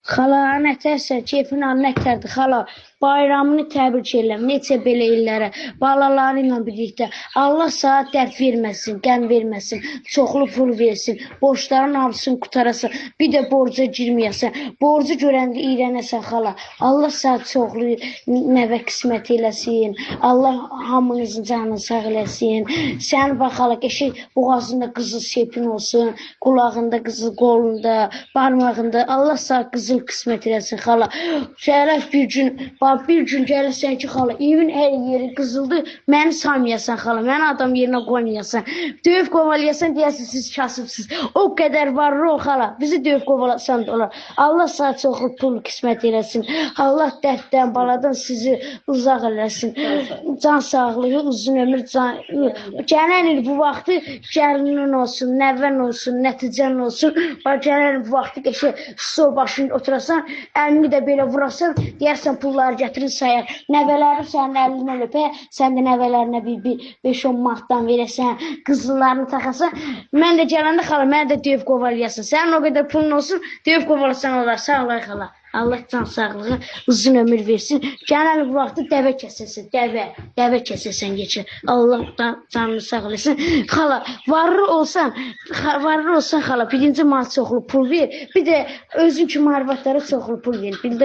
Xala, nətərsə, keyfin al, nətərdir, xala. Bayramını təbrik edirəm, neçə belə illərə, balaları ilə birlikdə. Allah sənə dərd verməsin, qəm verməsin, çoxlu pul versin, borçların hamısını qutarasan, bir də borca girməyəsən. Borcu görəndə iyrənəsən, xala. Allah sənə çoxlu nəvə qismət eləsin, Allah hamınızın canını sağ eləsin. Sən bax, xala, qəşək boğazında qızıl sepin olsun, qulağında qızıl, qolunda, barmağında. Allah sənə qızıl qismət eləsin, xala. Şərəf bir gün gəlirsən ki, xala, evin hər yeri qızıldır, məni saymayasan, xala, məni adam yerinə qoymayasan. Döyüb qovalayasan, deyəsin, siz kasıbsınız. O qədər varır o, xala, bizi döyüb qovalasan da olar. Allah sənə çoxlu pul qismət eləsin. Allah dərddən, baladan sizi uzaq eləsin. Can sağlığı, uzun ömür, gələn il bu vaxtı gəlinin olsun, nəvən olsun, nəticən olsun. Gələn il bu vaxtı qəşək stol başında oturasan, əlini də belə vurasan, deyərsən pulları gətirin sayar. Nəvələrin sənin əlindən öpə, sən də nəvələrinə bir 5-10 manatdan verəsən, qızıllarını taxasan. Mən də gələndə, xala, mən də döyüb qovalayasın. Sənin o qədər pulun olsun, döyüb qovalasan olar. Sağ olay, xala. Allah can sağlığı, uzun ömür versin. Gələn bu vaxtı dəvə kəsəsən, dəvə kəsəsən geçir. Allah canını sağ eləsin. Xala, varlı olsan, xala, birinci mal çoxlu pul ver, bir də özün kimi arvadlara çoxlu pul ver. Bildi,